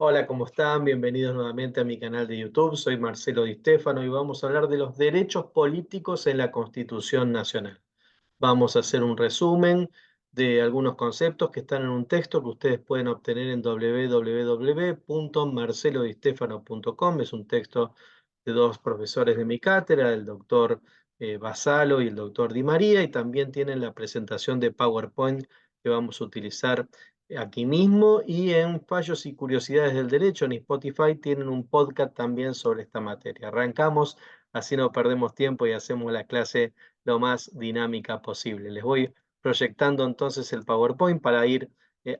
Hola, ¿cómo están? Bienvenidos nuevamente a mi canal de YouTube. Soy Marcelo Di Stefano y vamos a hablar de los derechos políticos en la Constitución Nacional. Vamos a hacer un resumen de algunos conceptos que están en un texto que ustedes pueden obtener en www.marcelodistefano.com. Es un texto de dos profesores de mi cátedra, el doctor Basalo y el doctor Di María, y también tienen la presentación de PowerPoint que vamos a utilizar aquí mismo, y en Fallos y Curiosidades del Derecho en Spotify tienen un podcast también sobre esta materia. Arrancamos, así no perdemos tiempo y hacemos la clase lo más dinámica posible. Les voy proyectando entonces el PowerPoint para ir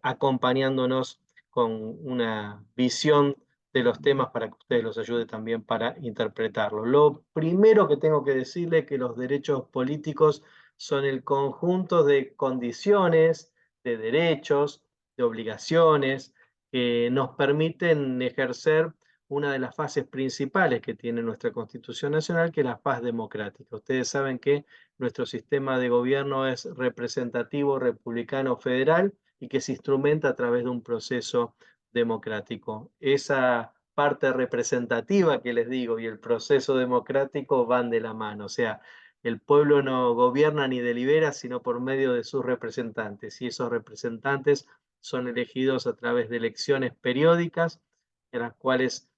acompañándonos con una visión de los temas para que ustedes los ayude también para interpretarlo. Lo primero que tengo que decirle es que los derechos políticos son el conjunto de condiciones, de derechos, de obligaciones que nos permiten ejercer una de las fases principales que tiene nuestra Constitución Nacional, que es la faz democrática. Ustedes saben que nuestro sistema de gobierno es representativo, republicano, federal, y que se instrumenta a través de un proceso democrático. Esa parte representativa que les digo y el proceso democrático van de la mano. O sea, el pueblo no gobierna ni delibera, sino por medio de sus representantes, y esos representantes son elegidos a través de elecciones periódicas en las cuales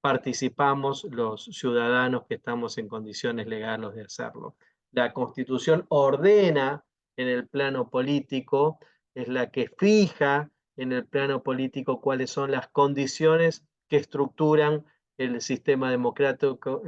participamos los ciudadanos que estamos en condiciones legales de hacerlo. La Constitución ordena en el plano político, es la que fija en el plano político cuáles son las condiciones que estructuran el sistema democrático,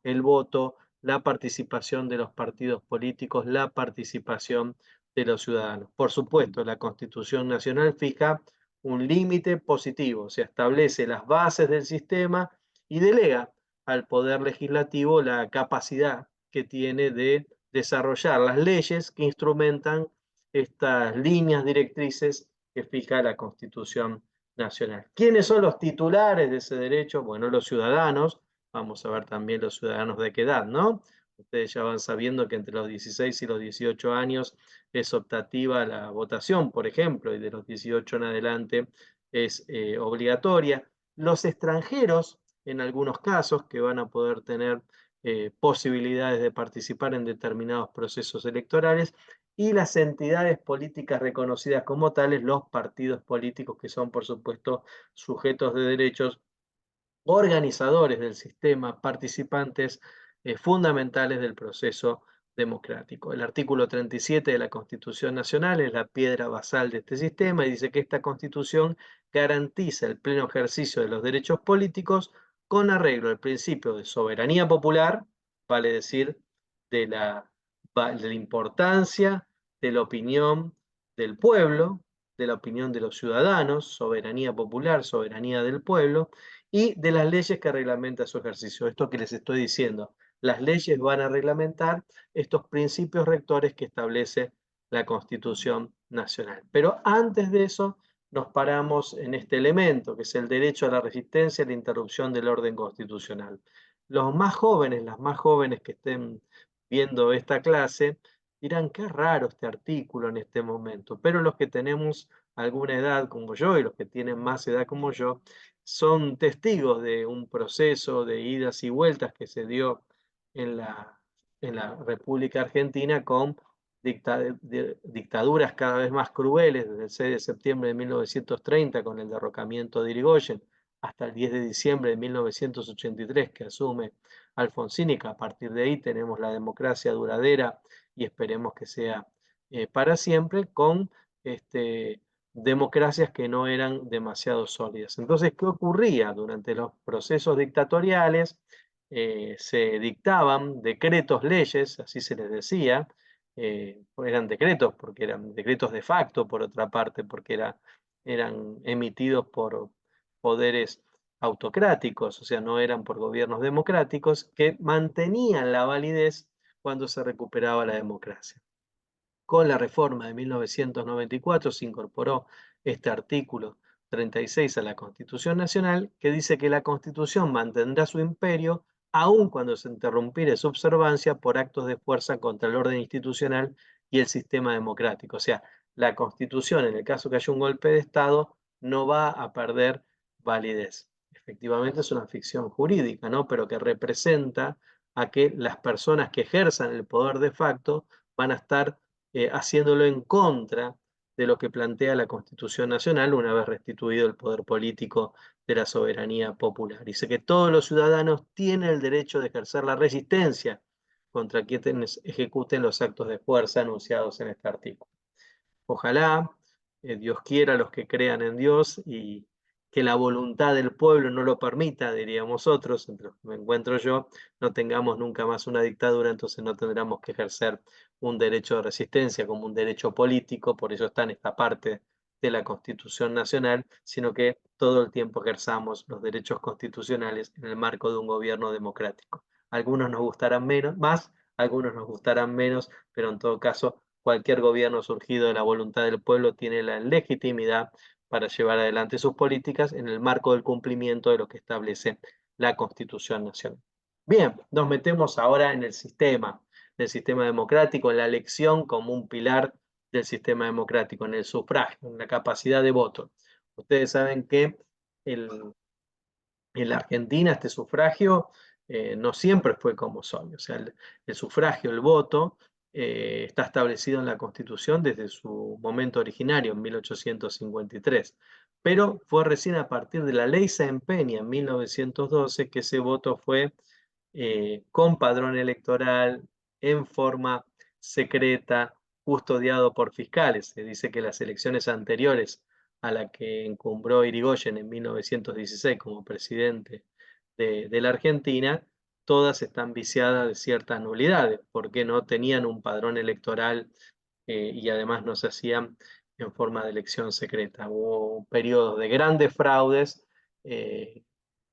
el voto, la participación de los partidos políticos, la participación de los ciudadanos. Por supuesto, la Constitución Nacional fija un límite positivo, se establece las bases del sistema y delega al Poder Legislativo la capacidad que tiene de desarrollar las leyes que instrumentan estas líneas directrices que fija la Constitución Nacional. ¿Quiénes son los titulares de ese derecho? Bueno, los ciudadanos. Vamos a ver también los ciudadanos de qué edad, ¿no? Ustedes ya van sabiendo que entre los 16 y los 18 años es optativa la votación, por ejemplo, y de los 18 en adelante es obligatoria. Los extranjeros, en algunos casos, que van a poder tener posibilidades de participar en determinados procesos electorales, y las entidades políticas reconocidas como tales, los partidos políticos, que son, por supuesto, sujetos de derechos, organizadores del sistema, participantes fundamentales del proceso democrático. El artículo 37 de la Constitución Nacional es la piedra basal de este sistema y dice que esta Constitución garantiza el pleno ejercicio de los derechos políticos con arreglo al principio de soberanía popular, vale decir, de la importancia de la opinión del pueblo, de la opinión de los ciudadanos, soberanía popular, soberanía del pueblo, y de las leyes que reglamentan su ejercicio. Esto que les estoy diciendo, las leyes van a reglamentar estos principios rectores que establece la Constitución Nacional. Pero antes de eso, nos paramos en este elemento, que es el derecho a la resistencia y la interrupción del orden constitucional. Los más jóvenes, las más jóvenes que estén viendo esta clase, dirán, qué raro este artículo en este momento, pero los que tenemos alguna edad como yo y los que tienen más edad como yo, son testigos de un proceso de idas y vueltas que se dio en la República Argentina con dictaduras cada vez más crueles, desde el 6 de septiembre de 1930 con el derrocamiento de Irigoyen hasta el 10 de diciembre de 1983 que asume Alfonsín, y que a partir de ahí tenemos la democracia duradera y esperemos que sea para siempre, con democracias que no eran demasiado sólidas. Entonces, ¿qué ocurría? Durante los procesos dictatoriales se dictaban decretos leyes, así se les decía, eran decretos porque eran decretos de facto, por otra parte, porque eran emitidos por poderes autocráticos, o sea, no eran por gobiernos democráticos, que mantenían la validez cuando se recuperaba la democracia. Con la reforma de 1994 se incorporó este artículo 36 a la Constitución Nacional, que dice que la Constitución mantendrá su imperio aun cuando se interrumpiere su observancia por actos de fuerza contra el orden institucional y el sistema democrático. O sea, la Constitución, en el caso que haya un golpe de Estado, no va a perder validez. Efectivamente es una ficción jurídica, ¿no? Pero que representa a que las personas que ejerzan el poder de facto van a estar haciéndolo en contra de lo que plantea la Constitución Nacional una vez restituido el poder político de la soberanía popular. Dice que todos los ciudadanos tienen el derecho de ejercer la resistencia contra quienes ejecuten los actos de fuerza anunciados en este artículo. Ojalá Dios quiera a los que crean en Dios y que la voluntad del pueblo no lo permita, diríamos otros, entre los que me encuentro yo, no tengamos nunca más una dictadura, entonces no tendremos que ejercer un derecho de resistencia como un derecho político, por eso está en esta parte de la Constitución Nacional, sino que todo el tiempo ejerzamos los derechos constitucionales en el marco de un gobierno democrático. Algunos nos gustarán más, algunos nos gustarán menos, pero en todo caso cualquier gobierno surgido de la voluntad del pueblo tiene la legitimidad para llevar adelante sus políticas en el marco del cumplimiento de lo que establece la Constitución Nacional. Bien, nos metemos ahora en el sistema democrático, en la elección como un pilar del sistema democrático, en el sufragio, en la capacidad de voto. Ustedes saben que en la Argentina este sufragio no siempre fue como son. O sea, el sufragio, el voto, está establecido en la Constitución desde su momento originario, en 1853. Pero fue recién a partir de la Ley Sáenz Peña, en 1912, que ese voto fue con padrón electoral, en forma secreta, custodiado por fiscales. Se dice que las elecciones anteriores a la que encumbró Irigoyen en 1916 como presidente de la Argentina, todas están viciadas de ciertas nulidades, porque no tenían un padrón electoral y además no se hacían en forma de elección secreta. Hubo periodos de grandes fraudes,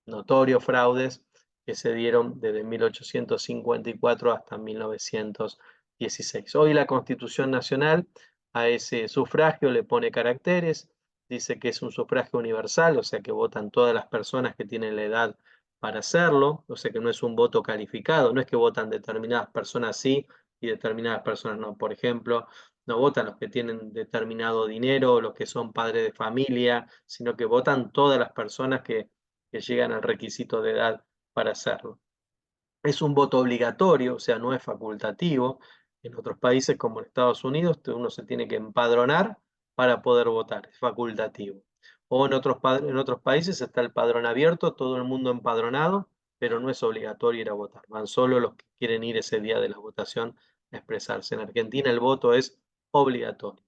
notorios fraudes, que se dieron desde 1854 hasta 1916. Hoy la Constitución Nacional a ese sufragio le pone caracteres, dice que es un sufragio universal, o sea que votan todas las personas que tienen la edad para hacerlo, o sea que no es un voto calificado, no es que votan determinadas personas sí y determinadas personas no. Por ejemplo, no votan los que tienen determinado dinero, los que son padres de familia, sino que votan todas las personas que llegan al requisito de edad para hacerlo. Es un voto obligatorio, o sea, no es facultativo. En otros países como en Estados Unidos, uno se tiene que empadronar para poder votar, es facultativo. O en otros países está el padrón abierto, todo el mundo empadronado, pero no es obligatorio ir a votar. Van solo los que quieren ir ese día de la votación a expresarse. En Argentina el voto es obligatorio.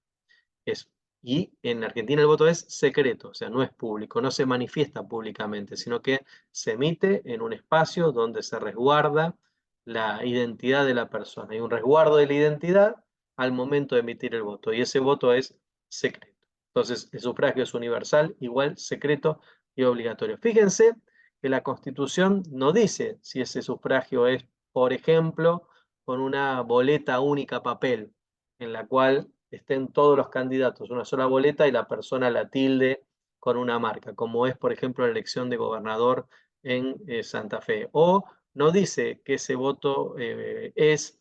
Y en Argentina el voto es secreto, o sea, no es público, no se manifiesta públicamente, sino que se emite en un espacio donde se resguarda la identidad de la persona. Hay un resguardo de la identidad al momento de emitir el voto, y ese voto es secreto. Entonces, el sufragio es universal, igual, secreto y obligatorio. Fíjense que la Constitución no dice si ese sufragio es, por ejemplo, con una boleta única papel, en la cual estén todos los candidatos, una sola boleta y la persona la tilde con una marca, como es, por ejemplo, la elección de gobernador en Santa Fe. O no dice que ese voto es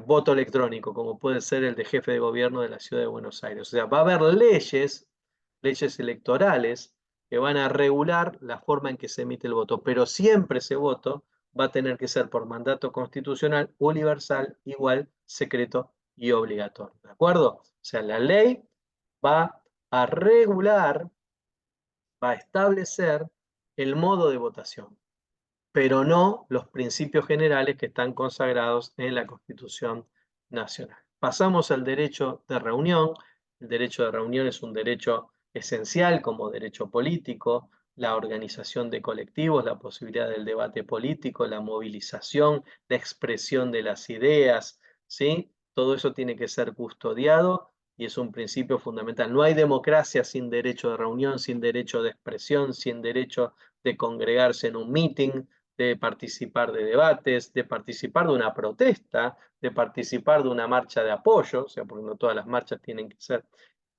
voto electrónico, como puede ser el de jefe de gobierno de la ciudad de Buenos Aires. O sea, va a haber leyes electorales que van a regular la forma en que se emite el voto, pero siempre ese voto va a tener que ser por mandato constitucional, universal, igual, secreto y obligatorio. ¿De acuerdo? O sea, la ley va a regular, va a establecer el modo de votación, pero no los principios generales que están consagrados en la Constitución Nacional. Pasamos al derecho de reunión. El derecho de reunión es un derecho esencial como derecho político, la organización de colectivos, la posibilidad del debate político, la movilización, la expresión de las ideas, ¿sí? Todo eso tiene que ser custodiado y es un principio fundamental. No hay democracia sin derecho de reunión, sin derecho de expresión, sin derecho de congregarse en un meeting, de participar de debates, de participar de una protesta, de participar de una marcha de apoyo, o sea, porque no todas las marchas tienen que ser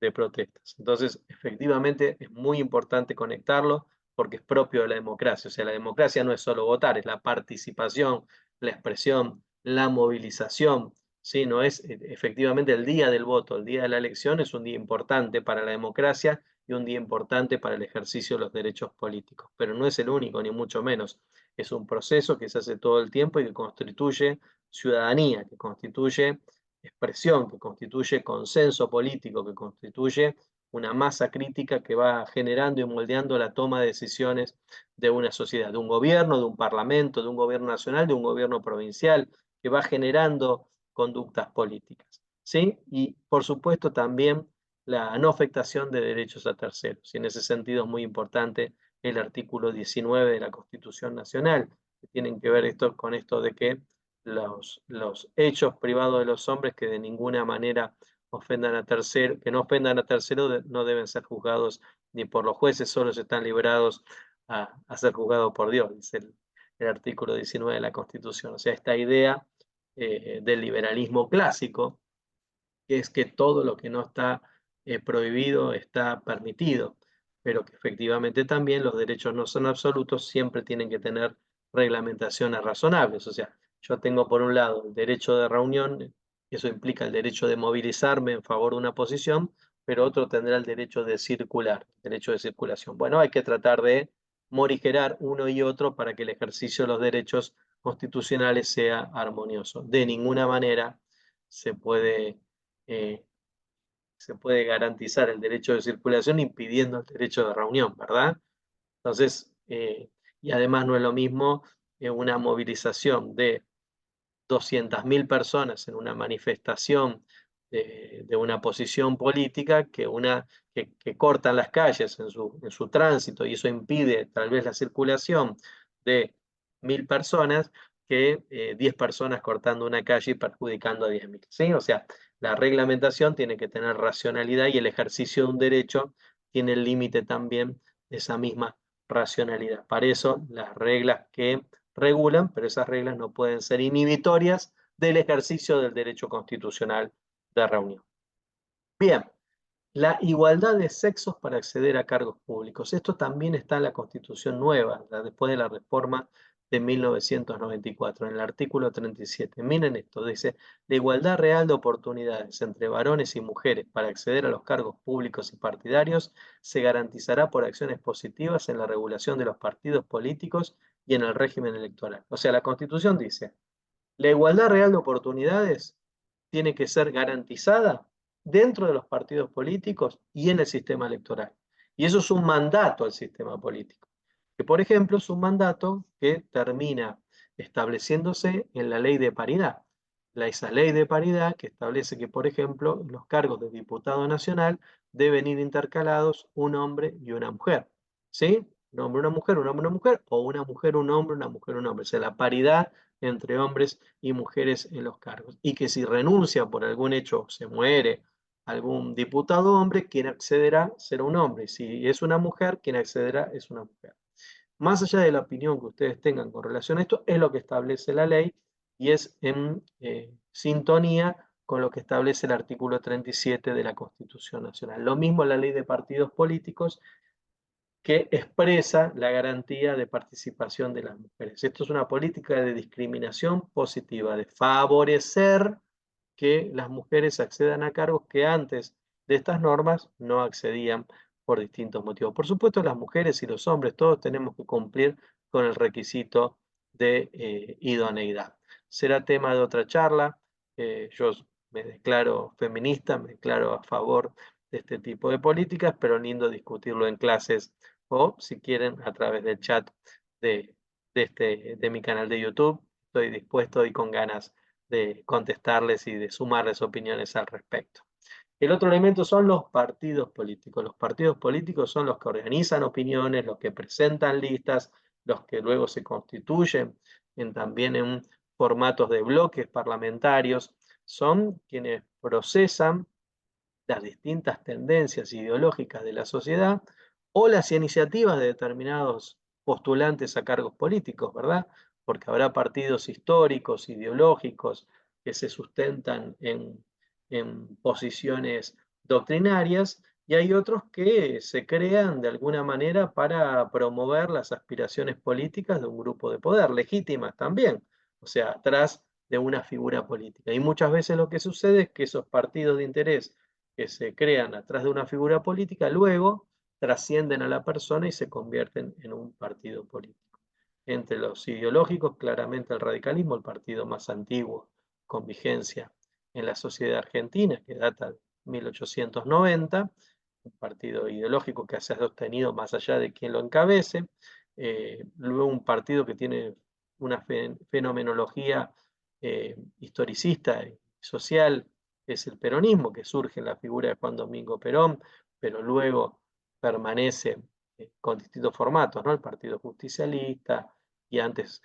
de protestas. Entonces, efectivamente, es muy importante conectarlo porque es propio de la democracia. O sea, la democracia no es solo votar, es la participación, la expresión, la movilización, ¿sí? No es efectivamente el día del voto, el día de la elección es un día importante para la democracia y un día importante para el ejercicio de los derechos políticos, pero no es el único, ni mucho menos. Es un proceso que se hace todo el tiempo y que constituye ciudadanía, que constituye expresión, que constituye consenso político, que constituye una masa crítica que va generando y moldeando la toma de decisiones de una sociedad, de un gobierno, de un parlamento, de un gobierno nacional, de un gobierno provincial, que va generando conductas políticas, ¿sí? Y por supuesto también la no afectación de derechos a terceros. Y en ese sentido es muy importante el artículo 19 de la Constitución Nacional, que tienen que ver con esto de que los hechos privados de los hombres que de ninguna manera ofendan a terceros, que no ofendan a terceros, no deben ser juzgados ni por los jueces, solo están librados a ser juzgados por Dios, dice el artículo 19 de la Constitución. O sea, esta idea del liberalismo clásico, que es que todo lo que no está prohibido está permitido, pero que efectivamente también los derechos no son absolutos, siempre tienen que tener reglamentaciones razonables. O sea, yo tengo por un lado el derecho de reunión, eso implica el derecho de movilizarme en favor de una posición, pero otro tendrá el derecho de circular, derecho de circulación. Bueno, hay que tratar de morigerar uno y otro para que el ejercicio de los derechos constitucionales sea armonioso. De ninguna manera se puede, eh, se puede garantizar el derecho de circulación impidiendo el derecho de reunión, ¿verdad? Entonces, y además no es lo mismo una movilización de 200.000 personas en una manifestación de una posición política que cortan las calles en su tránsito y eso impide tal vez la circulación de 1.000 personas que 10 personas cortando una calle y perjudicando a 10.000. ¿Sí? O sea, la reglamentación tiene que tener racionalidad y el ejercicio de un derecho tiene el límite también de esa misma racionalidad. Para eso, las reglas que regulan, pero esas reglas no pueden ser inhibitorias del ejercicio del derecho constitucional de reunión. Bien, la igualdad de sexos para acceder a cargos públicos. Esto también está en la Constitución nueva, después de la reforma de 1994, en el artículo 37. Miren esto, dice, la igualdad real de oportunidades entre varones y mujeres para acceder a los cargos públicos y partidarios se garantizará por acciones positivas en la regulación de los partidos políticos y en el régimen electoral. O sea, la Constitución dice, la igualdad real de oportunidades tiene que ser garantizada dentro de los partidos políticos y en el sistema electoral. Y eso es un mandato al sistema político, que por ejemplo es un mandato que termina estableciéndose en la ley de paridad. Esa ley de paridad que establece que, por ejemplo, los cargos de diputado nacional deben ir intercalados un hombre y una mujer. ¿Sí? Un hombre, una mujer, un hombre, una mujer, o una mujer, un hombre, una mujer, un hombre. O sea, la paridad entre hombres y mujeres en los cargos. Y que si renuncia por algún hecho, se muere algún diputado hombre, quien accederá será un hombre. Y si es una mujer, quien accederá es una mujer. Más allá de la opinión que ustedes tengan con relación a esto, es lo que establece la ley y es en sintonía con lo que establece el artículo 37 de la Constitución Nacional. Lo mismo la ley de partidos políticos que expresa la garantía de participación de las mujeres. Esto es una política de discriminación positiva, de favorecer que las mujeres accedan a cargos que antes de estas normas no accedían por distintos motivos. Por supuesto, las mujeres y los hombres, todos tenemos que cumplir con el requisito de idoneidad. Será tema de otra charla. Yo me declaro feminista, me declaro a favor de este tipo de políticas, pero lindo discutirlo en clases o si quieren a través del chat de, de mi canal de YouTube. Estoy dispuesto y con ganas de contestarles y de sumarles opiniones al respecto. El otro elemento son los partidos políticos. Los partidos políticos son los que organizan opiniones, los que presentan listas, los que luego se constituyen también en formatos de bloques parlamentarios. Son quienes procesan las distintas tendencias ideológicas de la sociedad o las iniciativas de determinados postulantes a cargos políticos, ¿verdad? Porque habrá partidos históricos, ideológicos, que se sustentan en posiciones doctrinarias, y hay otros que se crean de alguna manera para promover las aspiraciones políticas de un grupo de poder, legítimas también. O sea, atrás de una figura política. Y muchas veces lo que sucede es que esos partidos de interés que se crean atrás de una figura política, luego trascienden a la persona y se convierten en un partido político. Entre los ideológicos, claramente el radicalismo, el partido más antiguo con vigencia en la sociedad argentina, que data de 1890, un partido ideológico que se ha sostenido más allá de quien lo encabece, luego un partido que tiene una fenomenología historicista y social, es el peronismo, que surge en la figura de Juan Domingo Perón, pero luego permanece con distintos formatos, ¿no? El Partido Justicialista y antes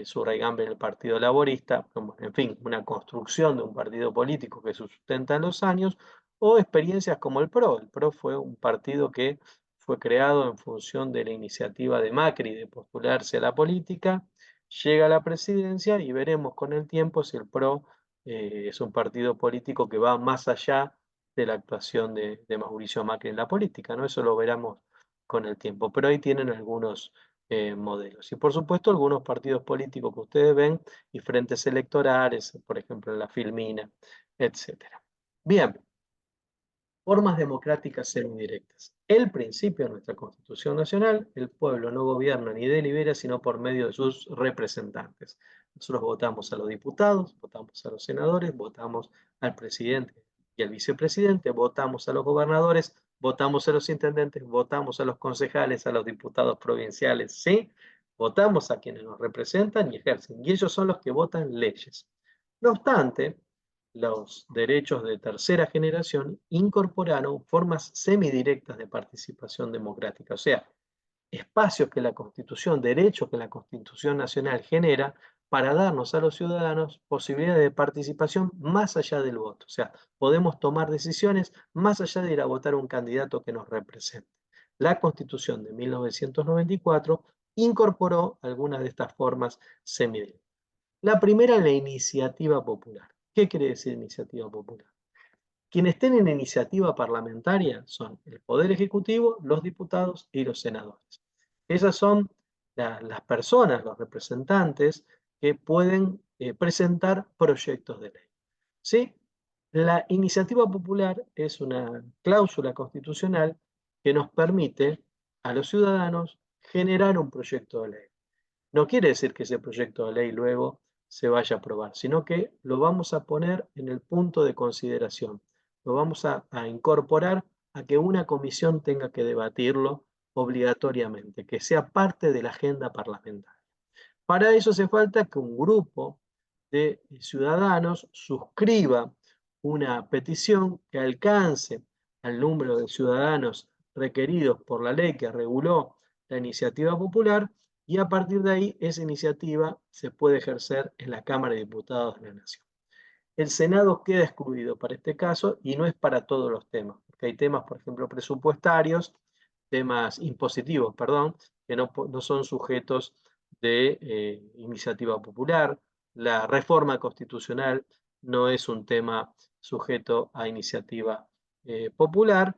su raigambre en el Partido Laborista, como, en fin, una construcción de un partido político que se sustenta en los años, o experiencias como el PRO. El PRO fue un partido que fue creado en función de la iniciativa de Macri de postularse a la política, llega a la presidencia y veremos con el tiempo si el PRO es un partido político que va más allá de la actuación de Mauricio Macri en la política, ¿no? Eso lo veremos con el tiempo, pero ahí tienen algunos modelos. Y por supuesto algunos partidos políticos que ustedes ven y frentes electorales, por ejemplo en la Filmina, etcétera. Bien, formas democráticas semidirectas. El principio de nuestra Constitución Nacional, el pueblo no gobierna ni delibera, sino por medio de sus representantes. Nosotros votamos a los diputados, votamos a los senadores, votamos al presidente y al vicepresidente, votamos a los gobernadores, votamos a los intendentes, votamos a los concejales, a los diputados provinciales, ¿sí? Votamos a quienes nos representan y ejercen, y ellos son los que votan leyes. No obstante, los derechos de tercera generación incorporaron formas semidirectas de participación democrática, o sea, espacios que la Constitución, derechos que la Constitución Nacional genera para darnos a los ciudadanos posibilidades de participación más allá del voto. O sea, podemos tomar decisiones más allá de ir a votar a un candidato que nos represente. La Constitución de 1994 incorporó algunas de estas formas semidirectas. La primera, la iniciativa popular. ¿Qué quiere decir iniciativa popular? Quienes tienen iniciativa parlamentaria son el Poder Ejecutivo, los diputados y los senadores. Esas son las personas, los representantes que pueden presentar proyectos de ley. ¿Sí? La iniciativa popular es una cláusula constitucional que nos permite a los ciudadanos generar un proyecto de ley. No quiere decir que ese proyecto de ley luego se vaya a aprobar, sino que lo vamos a poner en el punto de consideración. Lo vamos a incorporar a que una comisión tenga que debatirlo obligatoriamente, que sea parte de la agenda parlamentaria. Para eso hace falta que un grupo de ciudadanos suscriba una petición que alcance al número de ciudadanos requeridos por la ley que reguló la iniciativa popular, y a partir de ahí esa iniciativa se puede ejercer en la Cámara de Diputados de la Nación. El Senado queda excluido para este caso y no es para todos los temas, porque hay temas, por ejemplo, presupuestarios, temas impositivos, perdón, que no son sujetos de iniciativa popular. La reforma constitucional no es un tema sujeto a iniciativa popular.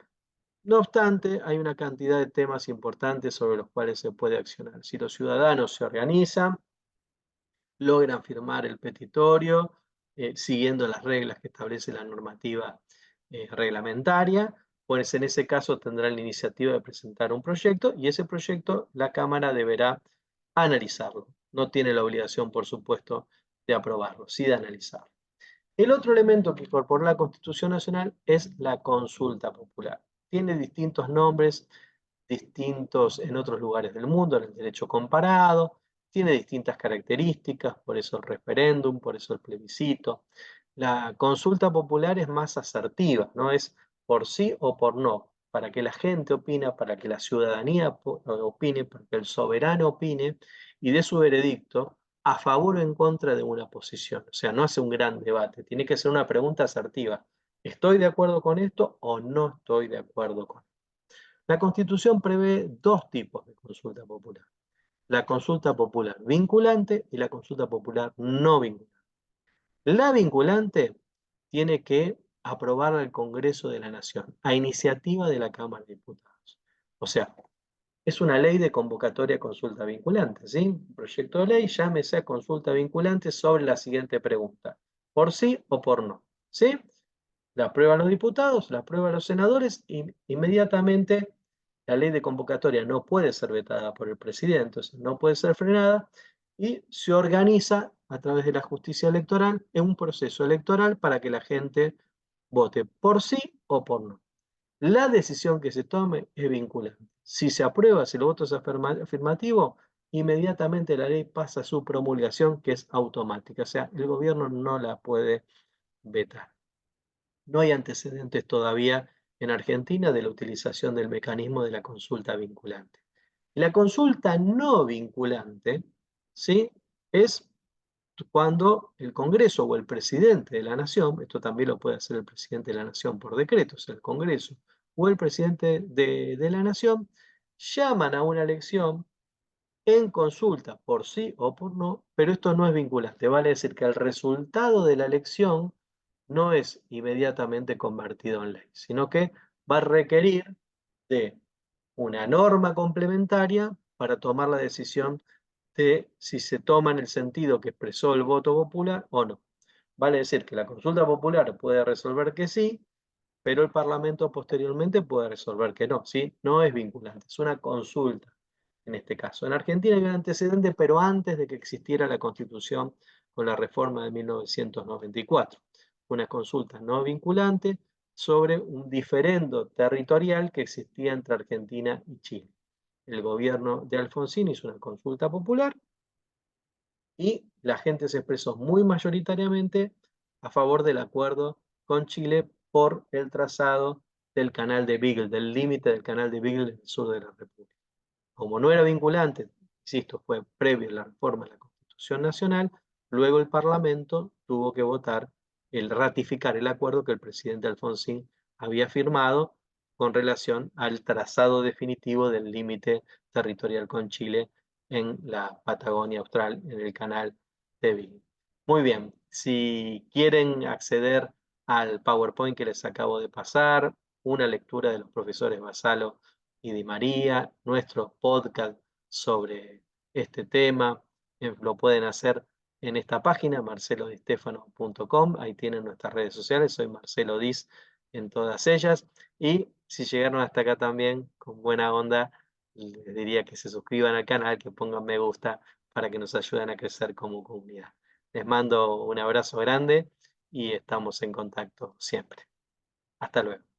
No obstante, hay una cantidad de temas importantes sobre los cuales se puede accionar. Si los ciudadanos se organizan, logran firmar el petitorio, siguiendo las reglas que establece la normativa reglamentaria, pues en ese caso tendrán la iniciativa de presentar un proyecto y ese proyecto la Cámara deberá analizarlo. No tiene la obligación, por supuesto, de aprobarlo, sí de analizarlo. El otro elemento que incorporó la Constitución Nacional es la consulta popular. Tiene distintos nombres, distintos en otros lugares del mundo, en el derecho comparado, tiene distintas características, por eso el referéndum, por eso el plebiscito. La consulta popular es más asertiva, no es por sí o por no, para que la gente opine, para que la ciudadanía opine, para que el soberano opine y dé su veredicto a favor o en contra de una posición. O sea, no hace un gran debate, tiene que ser una pregunta asertiva. ¿Estoy de acuerdo con esto o no estoy de acuerdo con esto? La Constitución prevé dos tipos de consulta popular: la consulta popular vinculante y la consulta popular no vinculante. La vinculante tiene que aprobarla el Congreso de la Nación a iniciativa de la Cámara de Diputados. O sea, Es una ley de convocatoria a consulta vinculante, ¿sí? Un proyecto de ley, llámese a consulta vinculante sobre la siguiente pregunta: ¿por sí o por no? ¿Sí? La aprueban los diputados, la aprueban los senadores y inmediatamente la ley de convocatoria no puede ser vetada por el presidente, o sea, no puede ser frenada y se organiza a través de la justicia electoral en un proceso electoral para que la gente vote por sí o por no. La decisión que se tome es vinculante. Si se aprueba, si el voto es afirmativo, inmediatamente la ley pasa a su promulgación, que es automática, o sea, el gobierno no la puede vetar. No hay antecedentes todavía en Argentina de la utilización del mecanismo de la consulta vinculante. La consulta no vinculante, ¿sí?, es cuando el Congreso o el presidente de la Nación, esto también lo puede hacer el presidente de la Nación por decreto, o sea, el Congreso o el presidente de la Nación, llaman a una elección en consulta por sí o por no, pero esto no es vinculante, vale decir que el resultado de la elección no es inmediatamente convertido en ley, sino que va a requerir de una norma complementaria para tomar la decisión de si se toma en el sentido que expresó el voto popular o no. Vale decir que la consulta popular puede resolver que sí, pero el Parlamento posteriormente puede resolver que no, ¿sí? No es vinculante, es una consulta en este caso. En Argentina hay un antecedente, pero antes de que existiera la Constitución con la reforma de 1994. Una consulta no vinculante sobre un diferendo territorial que existía entre Argentina y Chile. El gobierno de Alfonsín hizo una consulta popular y la gente se expresó muy mayoritariamente a favor del acuerdo con Chile por el trazado del canal de Beagle, del límite del canal de Beagle en el sur de la República. Como no era vinculante, insisto, fue previo a la reforma de la Constitución Nacional, luego el Parlamento tuvo que votar el ratificar el acuerdo que el presidente Alfonsín había firmado con relación al trazado definitivo del límite territorial con Chile en la Patagonia Austral, en el canal de Beagle. Muy bien, si quieren acceder al PowerPoint que les acabo de pasar, una lectura de los profesores Basalo y Di María, nuestros podcast sobre este tema, lo pueden hacer en esta página, marcelodistefano.com, ahí tienen nuestras redes sociales, soy Marcelo Dis en todas ellas, y si llegaron hasta acá también, con buena onda, les diría que se suscriban al canal, que pongan me gusta, para que nos ayuden a crecer como comunidad. Les mando un abrazo grande y estamos en contacto siempre. Hasta luego.